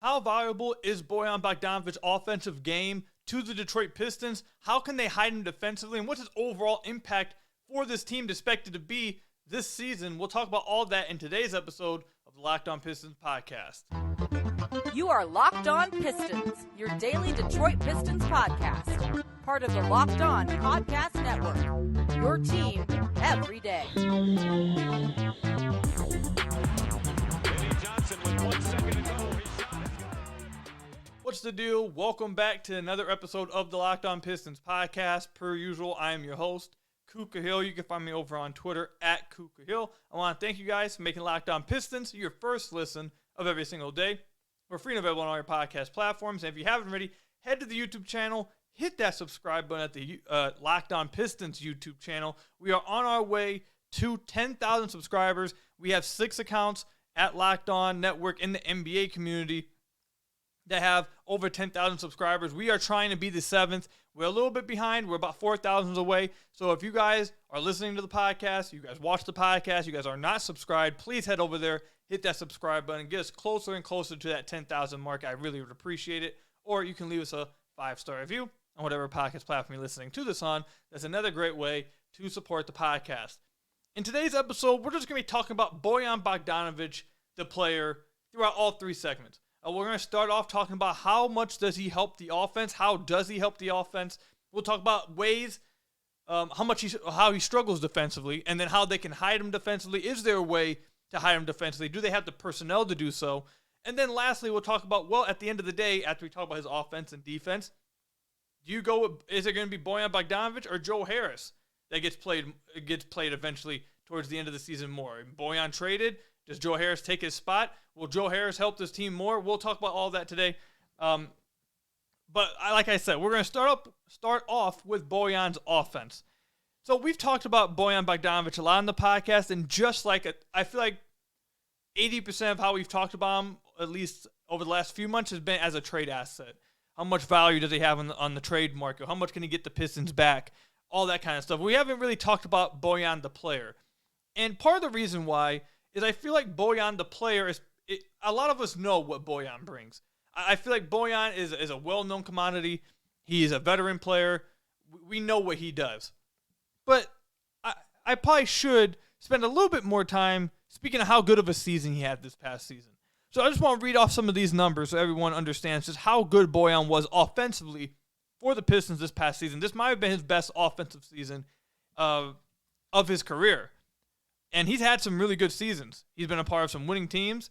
How valuable is Bojan Bogdanovic's offensive game to the Detroit Pistons? How can they hide him defensively? And what's his overall impact for this team expected to be this season? We'll talk about all that in today's episode of the Locked On Pistons podcast. You are Locked On Pistons, your daily Detroit Pistons podcast. Part of the Locked On Podcast Network, your team every day. What's the deal? Welcome back to another episode of the Locked On Pistons podcast. Per usual, I am your host, Kuka Hill. You can find me over on Twitter at Kuka Hill. I want to thank you guys for making Locked On Pistons your first listen of every single day. We're free and available on all your podcast platforms. And if you haven't already, head to the YouTube channel, hit that subscribe button at the Locked On Pistons YouTube channel. We are on our way to 10,000 subscribers. We have 6 accounts at Locked On Network in the NBA community that have over 10,000 subscribers. We are trying to be the 7th. We're a little bit behind. We're about 4,000 away. So if you guys are listening to the podcast, you guys watch the podcast, you guys are not subscribed, please head over there, hit that subscribe button, get us closer and closer to that 10,000 mark. I really would appreciate it. Or you can leave us a 5-star review on whatever podcast platform you're listening to this on. That's another great way to support the podcast. In today's episode, we're just going to be talking about Bojan Bogdanovic, the player, throughout all 3 segments. We're going to start off talking about how much does he help the offense? How does he help the offense? We'll talk about ways, how he struggles defensively, and then how they can hide him defensively. Is there a way to hide him defensively? Do they have the personnel to do so? And then lastly, we'll talk about, well, at the end of the day, after we talk about his offense and defense, is it going to be Bojan Bogdanovic or Joe Harris that gets played eventually towards the end of the season more? Bojan traded. Does Joe Harris take his spot? Will Joe Harris help this team more? We'll talk about all that today. But like I said, we're going to start off with Bojan's offense. So we've talked about Bojan Bogdanovic a lot on the podcast, and I feel like 80% of how we've talked about him, at least over the last few months, has been as a trade asset. How much value does he have on the trade market? How much can he get the Pistons back? All that kind of stuff. We haven't really talked about Bojan the player. And part of the reason why is I feel like Bojan the player a lot of us know what Bojan brings. I feel like Bojan is a well-known commodity. He's a veteran player. We know what he does. But I probably should spend a little bit more time speaking of how good of a season he had this past season. So I just want to read off some of these numbers so everyone understands just how good Bojan was offensively for the Pistons this past season. This might have been his best offensive season of his career. And he's had some really good seasons. He's been a part of some winning teams.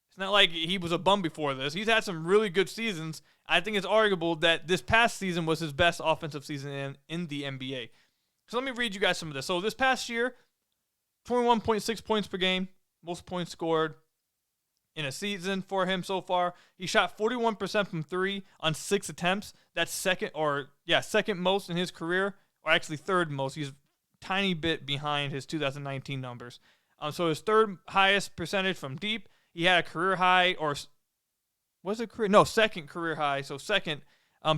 It's not like he was a bum before this. He's had some really good seasons. I think it's arguable that this past season was his best offensive season in the NBA. So let me read you guys some of this. So this past year, 21.6 points per game, most points scored in a season for him so far. He shot 41% from 3 on 6 attempts. That's second most in his career, or actually third most. He's tiny bit behind his 2019 numbers. So his third highest percentage from deep. He had a career high, second career high. So second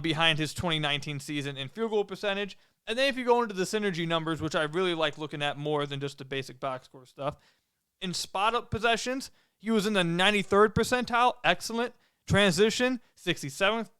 behind his 2019 season in field goal percentage. And then if you go into the synergy numbers, which I really like looking at more than just the basic box score stuff, in spot-up possessions, he was in the 93rd percentile, excellent. Transition, 67th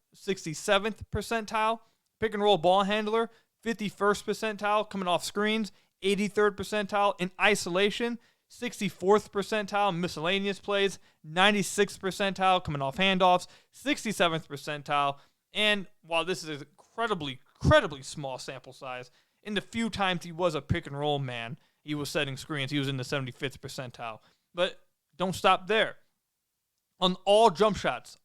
percentile. Pick-and-roll ball handler, 51st percentile coming off screens, 83rd percentile in isolation, 64th percentile miscellaneous plays, 96th percentile coming off handoffs, 67th percentile, and while this is an incredibly small sample size, in the few times he was a pick-and-roll man, he was setting screens, he was in the 75th percentile. But don't stop there. On all jump shots,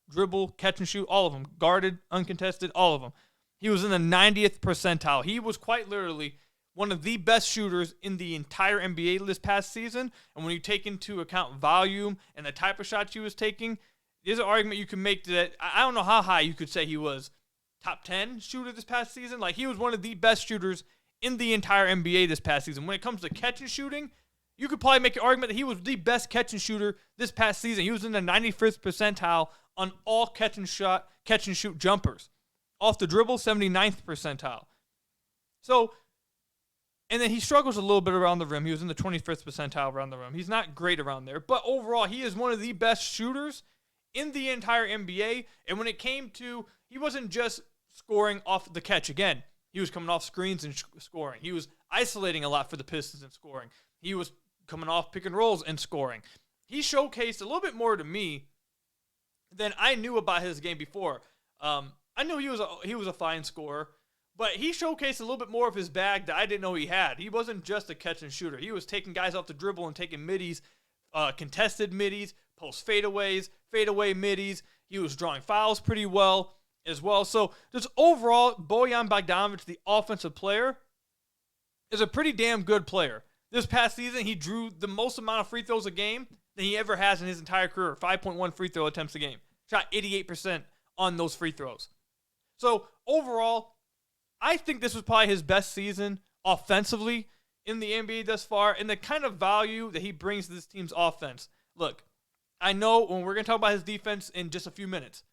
dribble, catch and shoot, all of them, guarded, uncontested, all of them. He was in the 90th percentile. He was quite literally one of the best shooters in the entire NBA this past season. And when you take into account volume and the type of shots he was taking, there's an argument you can make that I don't know how high you could say he was top 10 shooter this past season. Like, he was one of the best shooters in the entire NBA this past season. When it comes to catch and shooting, you could probably make an argument that he was the best catch and shooter this past season. He was in the 95th percentile on all catch and shoot jumpers. Off the dribble, 79th percentile. So, and then he struggles a little bit around the rim. He was in the 25th percentile around the rim. He's not great around there. But overall, he is one of the best shooters in the entire NBA. And when it came to, he wasn't just scoring off the catch. Again, he was coming off screens and scoring. He was isolating a lot for the Pistons and scoring. He was coming off pick and rolls and scoring. He showcased a little bit more to me than I knew about his game before. I knew he was a fine scorer, but he showcased a little bit more of his bag that I didn't know he had. He wasn't just a catch and shooter. He was taking guys off the dribble and taking middies, contested middies, post fadeaways, fadeaway middies. He was drawing fouls pretty well as well. So just overall, Bojan Bogdanovic, the offensive player, is a pretty damn good player. This past season, he drew the most amount of free throws a game than he ever has in his entire career, 5.1 free throw attempts a game. Shot 88% on those free throws. So overall, I think this was probably his best season offensively in the NBA thus far, and the kind of value that he brings to this team's offense. Look, I know when we're going to talk about his defense in just a few minutes,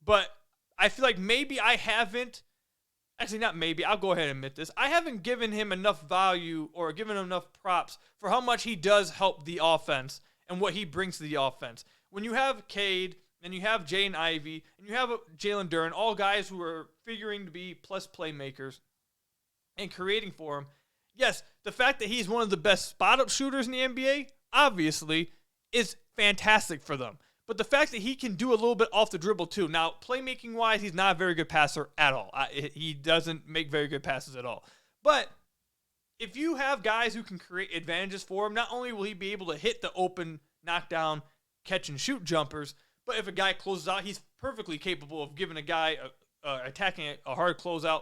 but I feel like maybe I haven't, actually not maybe, I'll go ahead and admit this, I haven't given him enough value or given him enough props for how much he does help the offense and what he brings to the offense. When you have Cade, and you have Jaden Ivey, and you have Jalen Duren, all guys who are figuring to be plus playmakers and creating for him. Yes, the fact that he's one of the best spot-up shooters in the NBA, obviously, is fantastic for them. But the fact that he can do a little bit off the dribble, too. Now, playmaking-wise, he's not a very good passer at all. He doesn't make very good passes at all. But if you have guys who can create advantages for him, not only will he be able to hit the open, knockdown, catch-and-shoot jumpers, but if a guy closes out, he's perfectly capable of giving a guy attacking a hard closeout,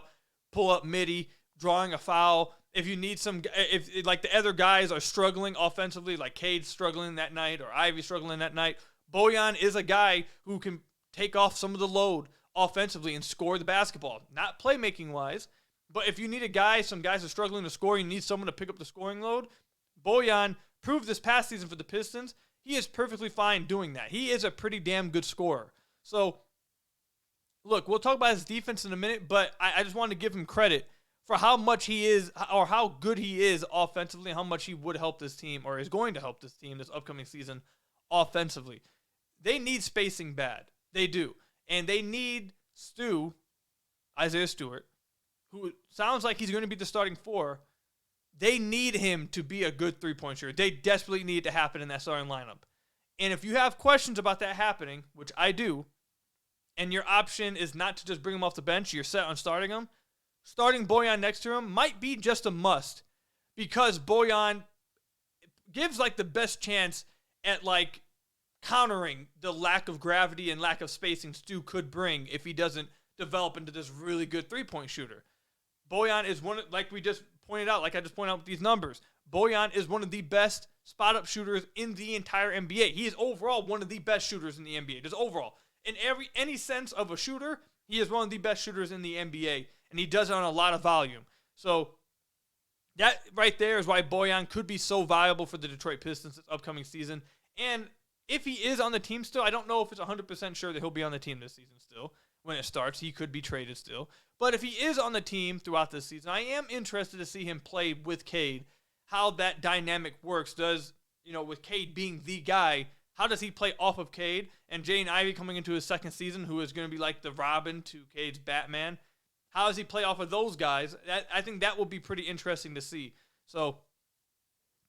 pull up midi, drawing a foul. If you need if like the other guys are struggling offensively, like Cade's struggling that night or Ivey's struggling that night, Bojan is a guy who can take off some of the load offensively and score the basketball. Not playmaking wise, but if you need some guys are struggling to score, you need someone to pick up the scoring load. Bojan proved this past season for the Pistons. He is perfectly fine doing that. He is a pretty damn good scorer. So, look, we'll talk about his defense in a minute, but I just wanted to give him credit for how much he is, or how good he is offensively, and how much he would help this team, or is going to help this team this upcoming season offensively. They need spacing bad. They do. And they need Isaiah Stewart, who sounds like he's going to be the starting four. They need him to be a good three-point shooter. They desperately need it to happen in that starting lineup. And if you have questions about that happening, which I do, and your option is not to just bring him off the bench, you're set on starting him, starting Bojan next to him might be just a must, because Bojan gives like the best chance at like countering the lack of gravity and lack of spacing Stu could bring if he doesn't develop into this really good three-point shooter. Bojan is one, like we just pointed out, like I just pointed out with these numbers, Bojan is one of the best spot-up shooters in the entire NBA. He is overall one of the best shooters in the NBA. Just overall. In any sense of a shooter, he is one of the best shooters in the NBA, and he does it on a lot of volume. So that right there is why Bojan could be so valuable for the Detroit Pistons this upcoming season. And if he is on the team still, I don't know if it's 100% sure that he'll be on the team this season still. When it starts, he could be traded still. But if he is on the team throughout this season, I am interested to see him play with Cade, how that dynamic works. Does, with Cade being the guy, how does he play off of Cade? And Jaden Ivey coming into his second season, who is going to be like the Robin to Cade's Batman. How does he play off of those guys? I think that will be pretty interesting to see. So,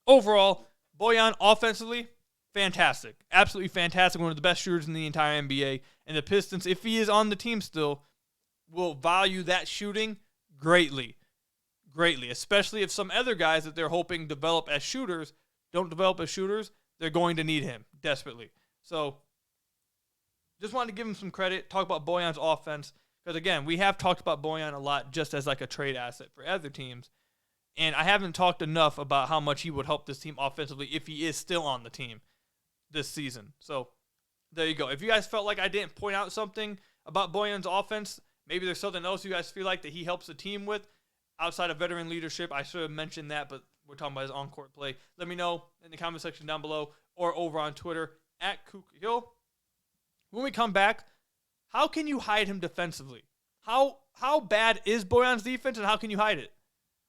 overall, Bojan offensively, fantastic. Absolutely fantastic. One of the best shooters in the entire NBA. And the Pistons, if he is on the team still, will value that shooting greatly. Greatly. Especially if some other guys that they're hoping develop as shooters don't develop as shooters, they're going to need him desperately. So, just wanted to give him some credit, talk about Bojan's offense. Because, again, we have talked about Bojan a lot just as like a trade asset for other teams. And I haven't talked enough about how much he would help this team offensively if he is still on the team this season. So, there you go. If you guys felt like I didn't point out something about Bojan's offense, maybe there's something else you guys feel like that he helps the team with outside of veteran leadership. I should have mentioned that, but we're talking about his on-court play. Let me know in the comment section down below or over on Twitter @KukaHill. When we come back, how can you hide him defensively? How bad is Bojan's defense, and how can you hide it?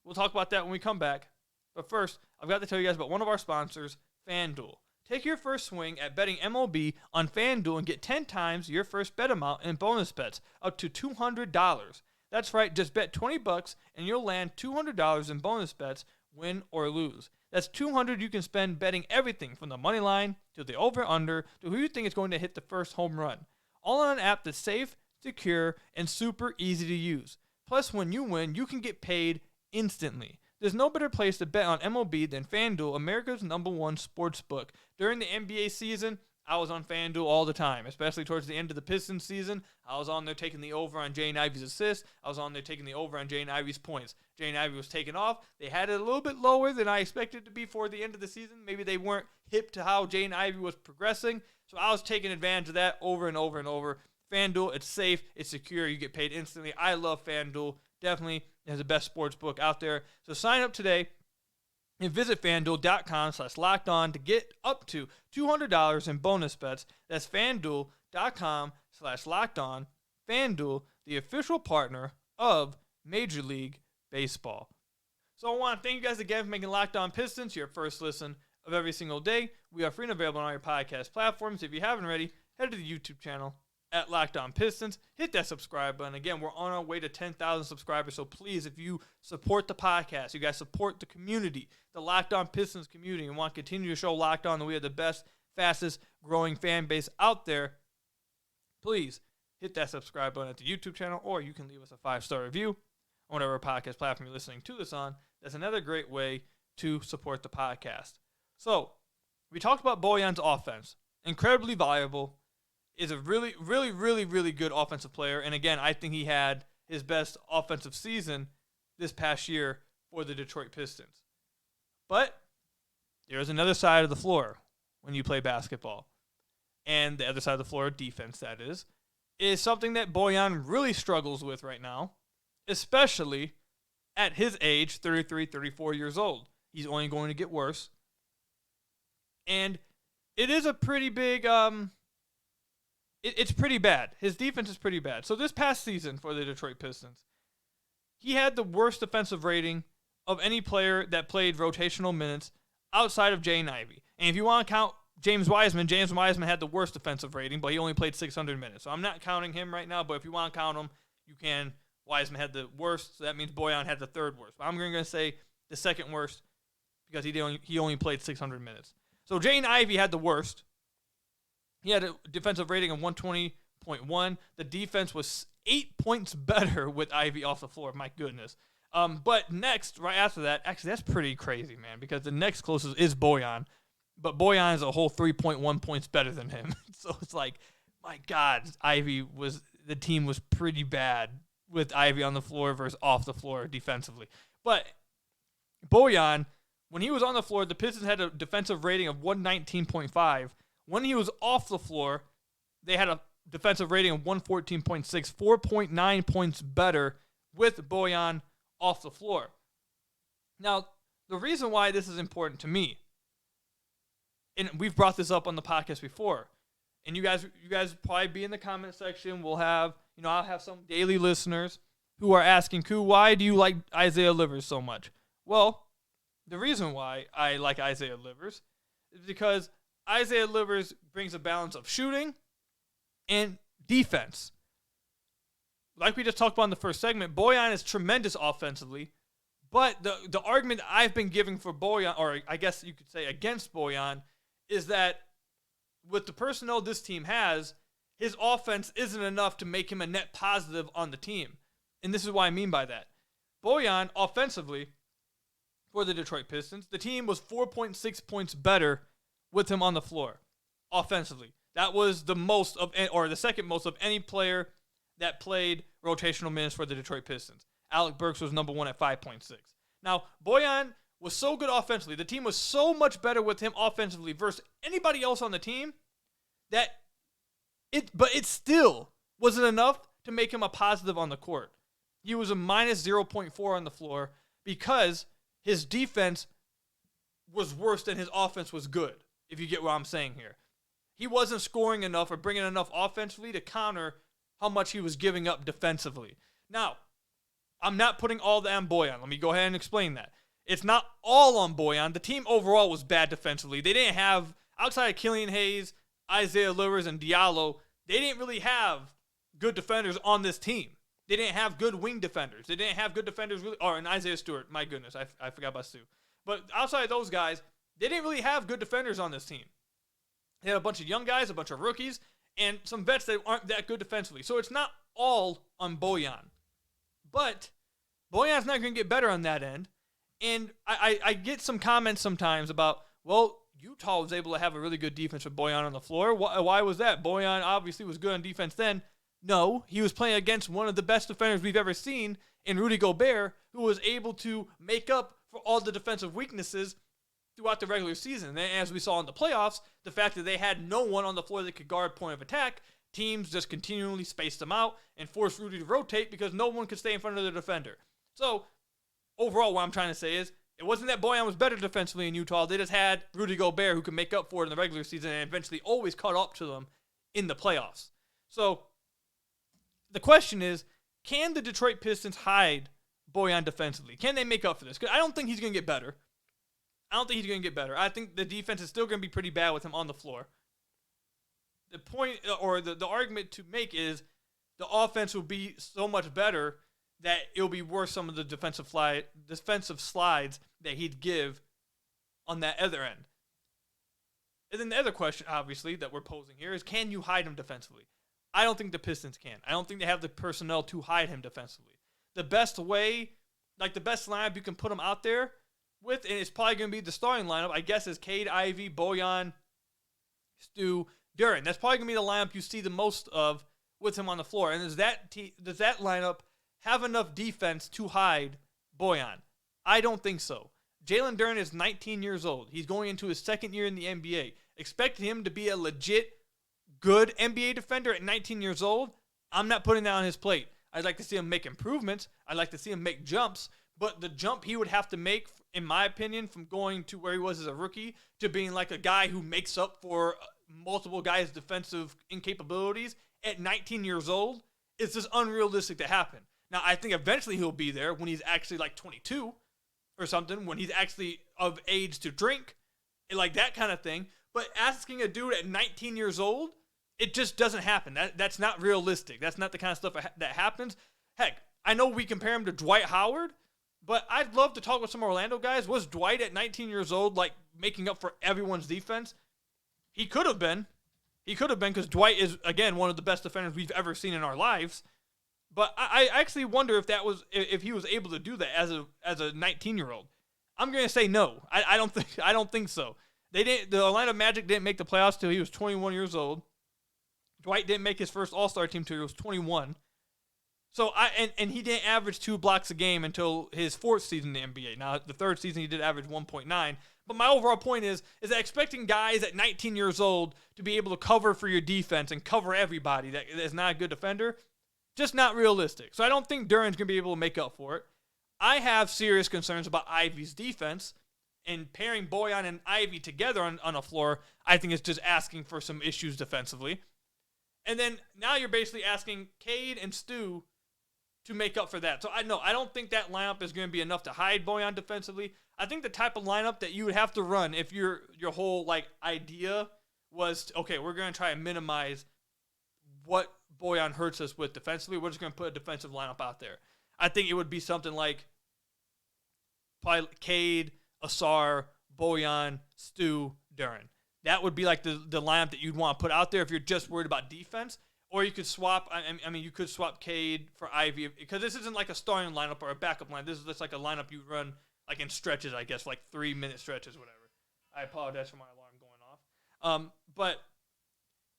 We'll talk about that when we come back. But first, I've got to tell you guys about one of our sponsors, FanDuel. Take your first swing at betting MLB on FanDuel and get 10 times your first bet amount in bonus bets, up to $200. That's right, just bet $20 and you'll land $200 in bonus bets, win or lose. That's $200 you can spend betting everything from the money line to the over-under to who you think is going to hit the first home run. All on an app that's safe, secure, and super easy to use. Plus, when you win, you can get paid instantly. There's no better place to bet on MLB than FanDuel, America's #1 sports book. During the NBA season, I was on FanDuel all the time, especially towards the end of the Pistons season. I was on there taking the over on Jaden Ivey's assists. I was on there taking the over on Jaden Ivey's points. Jaden Ivey was taken off. They had it a little bit lower than I expected it to be for the end of the season. Maybe they weren't hip to how Jaden Ivey was progressing. So I was taking advantage of that over and over and over. FanDuel, it's safe, it's secure, you get paid instantly. I love FanDuel. Definitely has the best sports book out there. So sign up today and visit FanDuel.com/lockedon to get up to $200 in bonus bets. That's FanDuel.com/lockedon. FanDuel, the official partner of Major League Baseball. So I want to thank you guys again for making Locked On Pistons your first listen of every single day. We are free and available on all your podcast platforms. If you haven't already, head to the YouTube channel at Locked On Pistons. Hit that subscribe button. Again, we're on our way to 10,000 subscribers, so please, if you support the podcast, you guys support the community, the Locked On Pistons community, and want to continue to show Locked On that we have the best, fastest growing fan base out there, please hit that subscribe button at the YouTube channel, or you can leave us a 5-star review on whatever podcast platform you're listening to this on. That's another great way to support the podcast. So, we talked about Bojan's offense. Incredibly valuable. Is a really, really, really, really good offensive player. And again, I think he had his best offensive season this past year for the Detroit Pistons. But there's another side of the floor when you play basketball. And the other side of the floor, defense that is something that Bojan really struggles with right now, especially at his age, 33, 34 years old. He's only going to get worse. And it is a pretty big... It's pretty bad. His defense is pretty bad. So this past season for the Detroit Pistons, he had the worst defensive rating of any player that played rotational minutes outside of Jaden Ivey. And if you want to count James Wiseman had the worst defensive rating, but he only played 600 minutes. So I'm not counting him right now, but if you want to count him, you can. Wiseman had the worst, so that means Bojan had the third worst. But I'm going to say the second worst because he only played 600 minutes. So Jaden Ivey had the worst. He had a defensive rating of 120.1. The defense was 8 points better with Ivey off the floor. My goodness. But next, right after that, actually that's pretty crazy, man, because the next closest is Bojan. But Bojan is a whole 3.1 points better than him. So it's like, my God, the team was pretty bad with Ivey on the floor versus off the floor defensively. But Bojan, when he was on the floor, the Pistons had a defensive rating of 119.5. When he was off the floor, they had a defensive rating of 114.6, 4.9 points better with Bojan off the floor. Now, the reason why this is important to me, and we've brought this up on the podcast before, and you guys probably be in the comment section. I'll have some daily listeners who are asking, Koo, why do you like Isaiah Livers so much? Well, the reason why I like Isaiah Livers is because Isaiah Livers brings a balance of shooting and defense. Like we just talked about in the first segment, Bojan is tremendous offensively, but the argument I've been giving for Bojan, or I guess you could say against Bojan, is that with the personnel this team has, his offense isn't enough to make him a net positive on the team. And this is what I mean by that. Bojan, offensively, for the Detroit Pistons, the team was 4.6 points better with him on the floor, offensively. That was the second most of any player that played rotational minutes for the Detroit Pistons. Alec Burks was number 1 at 5.6. Now, Bojan was so good offensively. The team was so much better with him offensively versus anybody else on the team but it still wasn't enough to make him a positive on the court. He was a minus 0.4 on the floor because his defense was worse than his offense was good, if you get what I'm saying here. He wasn't scoring enough or bringing enough offensively to counter how much he was giving up defensively. Now, I'm not putting all that on Bojan. Let me go ahead and explain that. It's not all on Bojan. The team overall was bad defensively. They didn't have outside of Killian Hayes, Isaiah Livers, and Diallo, they didn't really have good defenders on this team. They didn't have good wing defenders. They didn't have good defenders really, and Isaiah Stewart. My goodness, I forgot about Stu. But outside of those guys, they didn't really have good defenders on this team. They had a bunch of young guys, a bunch of rookies, and some vets that aren't that good defensively. So it's not all on Bojan. But Bojan's not going to get better on that end. And I get some comments sometimes about, well, Utah was able to have a really good defense with Bojan on the floor. Why was that? Bojan obviously was good on defense then. No, he was playing against one of the best defenders we've ever seen in Rudy Gobert, who was able to make up for all the defensive weaknesses throughout the regular season. And as we saw in the playoffs, the fact that they had no one on the floor that could guard point of attack, teams just continually spaced them out and forced Rudy to rotate because no one could stay in front of the defender. So, overall, what I'm trying to say is, it wasn't that Bojan was better defensively in Utah. They just had Rudy Gobert who could make up for it in the regular season and eventually always caught up to them in the playoffs. So, the question is, can the Detroit Pistons hide Bojan defensively? Can they make up for this? Because I don't think he's going to get better. I think the defense is still going to be pretty bad with him on the floor. The point, or the argument to make is, the offense will be so much better that it'll be worth some of the defensive slides that he'd give on that other end. And then the other question, obviously, that we're posing here is, can you hide him defensively? I don't think the Pistons can. I don't think they have the personnel to hide him defensively. The best way, like the best lineup you can put him out there with, and it's probably going to be the starting lineup, I guess, is Cade, Ivy, Bojan, Stu, Duren. That's probably going to be the lineup you see the most of with him on the floor. And does that lineup have enough defense to hide Bojan? I don't think so. Jalen Duren is 19 years old. He's going into his second year in the NBA. Expect him to be a legit good NBA defender at 19 years old? I'm not putting that on his plate. I'd like to see him make improvements. I'd like to see him make jumps. But the jump he would have to make, in my opinion, from going to where he was as a rookie to being like a guy who makes up for multiple guys' defensive incapabilities at 19 years old, is just unrealistic to happen. Now, I think eventually he'll be there when he's actually like 22 or something, when he's actually of age to drink, like that kind of thing. But asking a dude at 19 years old, it just doesn't happen. That's not realistic. That's not the kind of stuff that happens. Heck, I know we compare him to Dwight Howard, but I'd love to talk with some Orlando guys. Was Dwight at 19 years old like making up for everyone's defense? He could have been. Because Dwight is, again, one of the best defenders we've ever seen in our lives. But I actually wonder if he was able to do that as a 19-year-old. I'm going to say no. I don't think so. The Orlando Magic didn't make the playoffs till he was 21 years old. Dwight didn't make his first All-Star team till he was 21. So and he didn't average 2 blocks a game until his 4th season in the NBA. Now, the 3rd season he did average 1.9. But my overall point is that expecting guys at 19 years old to be able to cover for your defense and cover everybody that is not a good defender, just not realistic. So I don't think Duren's going to be able to make up for it. I have serious concerns about Ivy's defense, and pairing Bojan and Ivy together on a floor, I think is just asking for some issues defensively. And then now you're basically asking Cade and Stu to make up for that. So I don't think that lineup is going to be enough to hide Bojan defensively. I think the type of lineup that you would have to run if your whole idea was, okay, we're going to try and minimize what Bojan hurts us with defensively. We're just going to put a defensive lineup out there. I think it would be something like probably Cade, Asar, Bojan, Stu, Duren. That would be like the lineup that you'd want to put out there if you're just worried about defense. Or you could swap. You could swap Cade for Ivy, because this isn't like a starting lineup or a backup line. This is just like a lineup you run like in stretches, I guess, like 3-minute stretches, whatever. I apologize for my alarm going off. But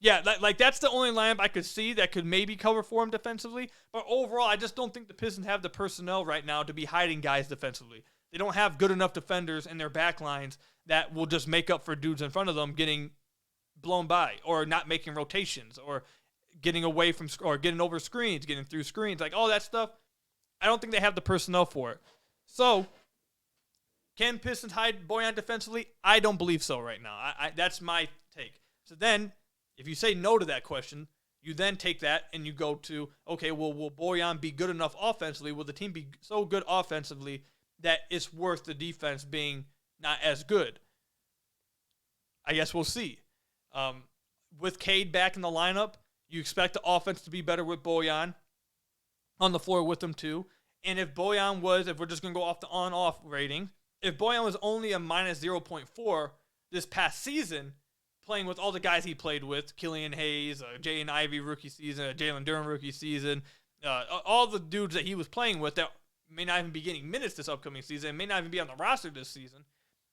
yeah, that's the only lineup I could see that could maybe cover for him defensively. But overall, I just don't think the Pistons have the personnel right now to be hiding guys defensively. They don't have good enough defenders in their back lines that will just make up for dudes in front of them getting blown by or not making rotations or getting away from or getting over screens, getting through screens, like all that stuff. I don't think they have the personnel for it. So, can Pistons hide Bojan defensively? I don't believe so right now. That's my take. So then, if you say no to that question, you then take that and you go to, okay, well, will Bojan be good enough offensively? Will the team be so good offensively that it's worth the defense being not as good? I guess we'll see. With Cade back in the lineup, you expect the offense to be better with Bojan on the floor with them too. And if we're just going to go off the on-off rating, if Bojan was only a minus 0.4 this past season, playing with all the guys he played with, Killian Hayes, Jaden Ivey rookie season, Jalen Durham rookie season, all the dudes that he was playing with that may not even be getting minutes this upcoming season, may not even be on the roster this season.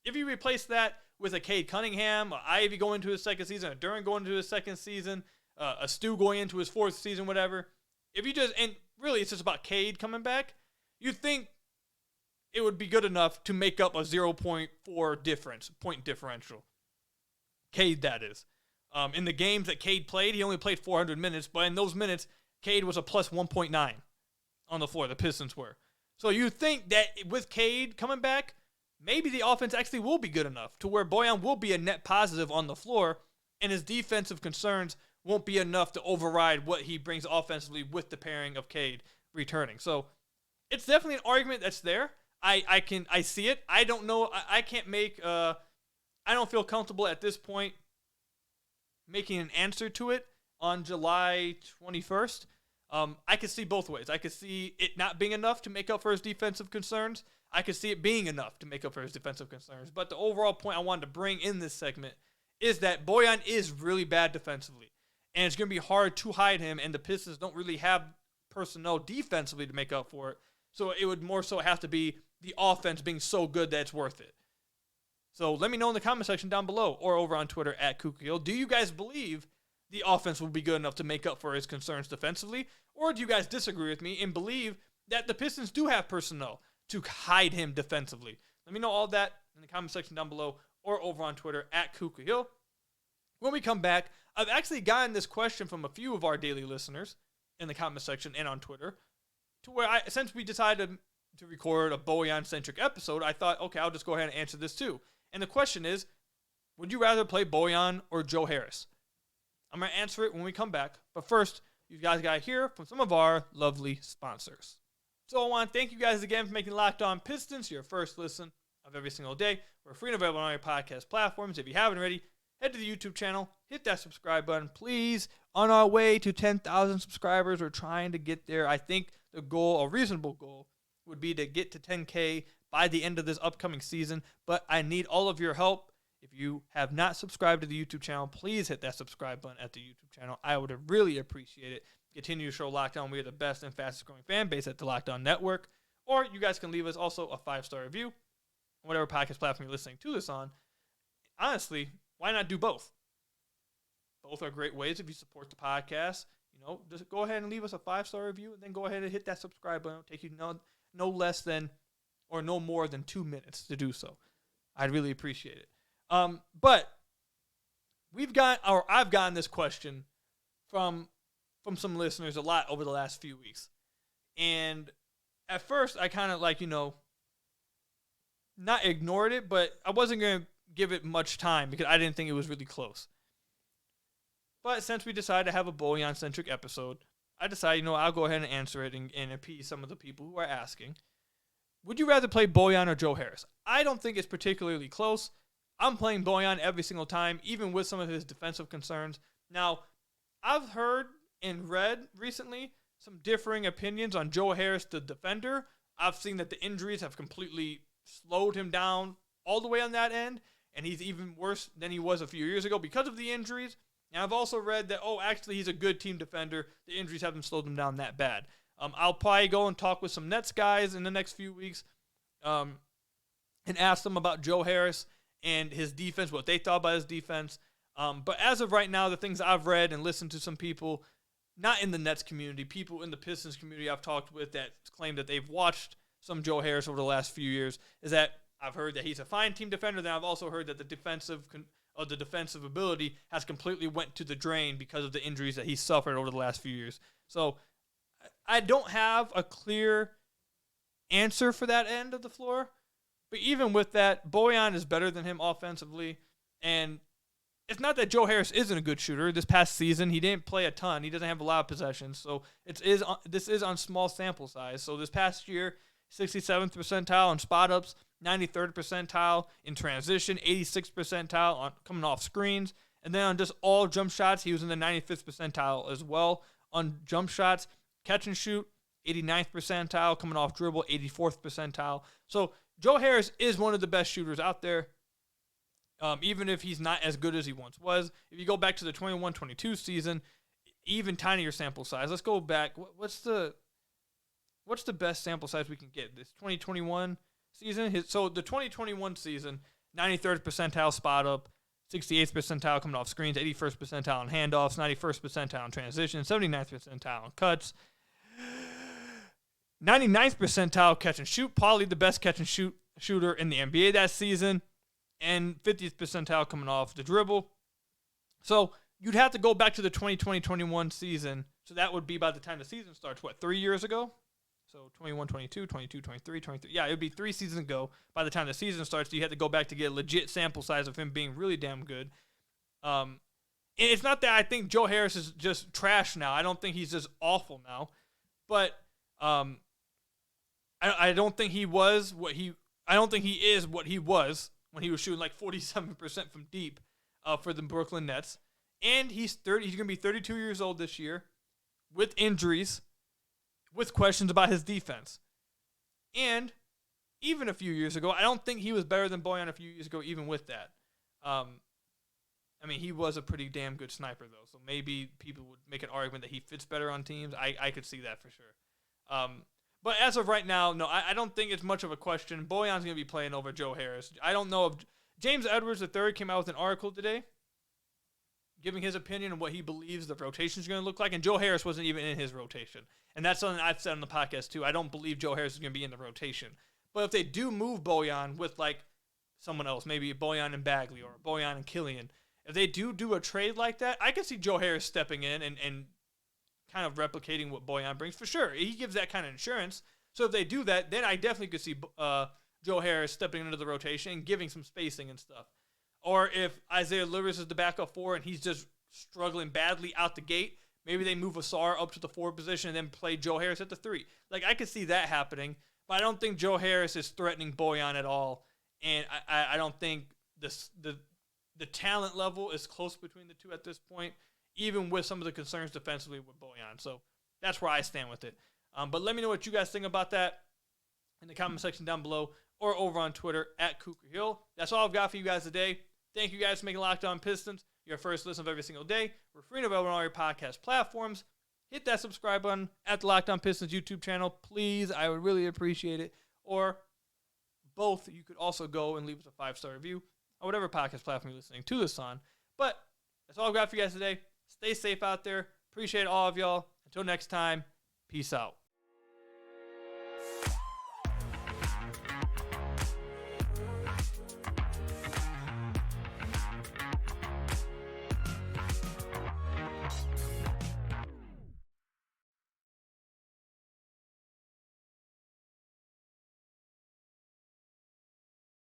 If you replace that with a Cade Cunningham, a Ivy going into his second season, a Durham going into his second season, a Stu going into his fourth season, whatever. And really it's just about Cade coming back, you'd think it would be good enough to make up a 0.4 point differential. Cade, that is. In the games that Cade played, he only played 400 minutes, but in those minutes, Cade was a plus 1.9 on the floor, the Pistons were. So you think that with Cade coming back, maybe the offense actually will be good enough to where Bojan will be a net positive on the floor, and his defensive concerns won't be enough to override what he brings offensively with the pairing of Cade returning. So it's definitely an argument that's there. I see it. I don't know. I can't make. I don't feel comfortable at this point making an answer to it on July 21st. I could see both ways. I could see it not being enough to make up for his defensive concerns. I could see it being enough to make up for his defensive concerns. But the overall point I wanted to bring in this segment is that Bojan is really bad defensively. And it's going to be hard to hide him, and the Pistons don't really have personnel defensively to make up for it. So it would more so have to be the offense being so good that it's worth it. So let me know in the comment section down below or over on Twitter at KukaHill. Do you guys believe the offense will be good enough to make up for his concerns defensively? Or do you guys disagree with me and believe that the Pistons do have personnel to hide him defensively? Let me know all that in the comment section down below or over on Twitter at KukaHill. When we come back, I've actually gotten this question from a few of our daily listeners in the comment section and on Twitter, to where since we decided to record a Bojan-centric episode, I thought, okay, I'll just go ahead and answer this too. And the question is, would you rather play Bojan or Joe Harris? I'm going to answer it when we come back. But first, you guys got to hear from some of our lovely sponsors. So I want to thank you guys again for making Locked On Pistons your first listen of every single day. We're free and available on all your podcast platforms. If you haven't already, head to the YouTube channel, hit that subscribe button, please. On our way to 10,000 subscribers, we're trying to get there. I think the goal, a reasonable goal, would be to get to 10K by the end of this upcoming season. But I need all of your help. If you have not subscribed to the YouTube channel, please hit that subscribe button at the YouTube channel. I would really appreciate it. Continue to show Locked On. We are the best and fastest growing fan base at the Locked On Network. Or you guys can leave us also a 5-star review on whatever podcast platform you're listening to this on. Honestly, why not do both? Both are great ways if you support the podcast. Just go ahead and leave us a 5-star review, and then go ahead and hit that subscribe button. It'll take you no less than or no more than 2 minutes to do so. I'd really appreciate it. But I've gotten this question from some listeners a lot over the last few weeks. And at first I kind of not ignored it, but I wasn't going to give it much time because I didn't think it was really close. But since we decided to have a Bojan-centric episode, I decided, I'll go ahead and answer it and appease some of the people who are asking. Would you rather play Bojan or Joe Harris? I don't think it's particularly close. I'm playing Bojan every single time, even with some of his defensive concerns. Now, I've heard and read recently some differing opinions on Joe Harris, the defender. I've seen that the injuries have completely slowed him down all the way on that end, and he's even worse than he was a few years ago because of the injuries. And I've also read that, actually he's a good team defender. The injuries haven't slowed him down that bad. I'll probably go and talk with some Nets guys in the next few weeks and ask them about Joe Harris and his defense, what they thought about his defense. But as of right now, the things I've read and listened to some people, not in the Nets community, people in the Pistons community I've talked with that claim that they've watched some Joe Harris over the last few years, is that I've heard that he's a fine team defender. Then I've also heard that the defensive ability has completely went to the drain because of the injuries that he suffered over the last few years. So I don't have a clear answer for that end of the floor. But even with that, Bojan is better than him offensively. And it's not that Joe Harris isn't a good shooter. This past season, he didn't play a ton. He doesn't have a lot of possessions. So this is on small sample size. So this past year, 67th percentile on spot ups, 93rd percentile in transition, 86th percentile on coming off screens. And then on just all jump shots, he was in the 95th percentile as well on jump shots. Catch and shoot, 89th percentile, coming off dribble, 84th percentile. So Joe Harris is one of the best shooters out there, even if he's not as good as he once was. If you go back to the 21-22 season, even tinier sample size. Let's go back. What's the best sample size we can get? This 2021 season? So the 2021 season, 93rd percentile spot up, 68th percentile coming off screens, 81st percentile on handoffs, 91st percentile on transition, 79th percentile on cuts, 99th percentile catch and shoot, probably the best catch and shooter in the NBA that season, and 50th percentile coming off the dribble. So you'd have to go back to the 2020-21 season. So that would be by the time the season starts, 3 years ago? So 21-22, 22-23, 23. Yeah, it would be 3 seasons ago. By the time the season starts, you have to go back to get a legit sample size of him being really damn good. And it's not that I think Joe Harris is just trash now. I don't think he's just awful now. But I don't think he was what he. I don't think he is what he was when he was shooting like 47% from deep for the Brooklyn Nets. And he's 30. He's going to be 32 years old this year, with injuries, with questions about his defense. And even a few years ago, I don't think he was better than Bojan a few years ago, even with that. I mean, he was a pretty damn good sniper, though. So maybe people would make an argument that he fits better on teams. I could see that for sure. But as of right now, no, I don't think it's much of a question. Bojan's going to be playing over Joe Harris. I don't know if James Edwards III came out with an article today giving his opinion on what he believes the rotation is going to look like, and Joe Harris wasn't even in his rotation. And that's something I've said on the podcast, too. I don't believe Joe Harris is going to be in the rotation. But if they do move Bojan with, like, someone else, maybe Bojan and Bagley or Bojan and Killian, if they do a trade like that, I can see Joe Harris stepping in and kind of replicating what Bojan brings. For sure, he gives that kind of insurance. So if they do that, then I definitely could see Joe Harris stepping into the rotation and giving some spacing and stuff. Or if Isaiah Livers is the backup 4 and he's just struggling badly out the gate, maybe they move Asar up to the 4 position and then play Joe Harris at the 3. Like, I could see that happening, but I don't think Joe Harris is threatening Bojan at all. And I don't think the talent level is close between the two at this point, even with some of the concerns defensively with Bojan. So that's where I stand with it. But let me know what you guys think about that in the comment section down below or over on Twitter at Cougar Hill. That's all I've got for you guys today. Thank you guys for making Locked On Pistons your first listen of every single day. We're free and available on all your podcast platforms. Hit that subscribe button at the Locked On Pistons YouTube channel. Please, I would really appreciate it. Or both, you could also go and leave us a 5-star review on whatever podcast platform you're listening to this on. But that's all I've got for you guys today. Stay safe out there. Appreciate all of y'all. Until next time, peace out.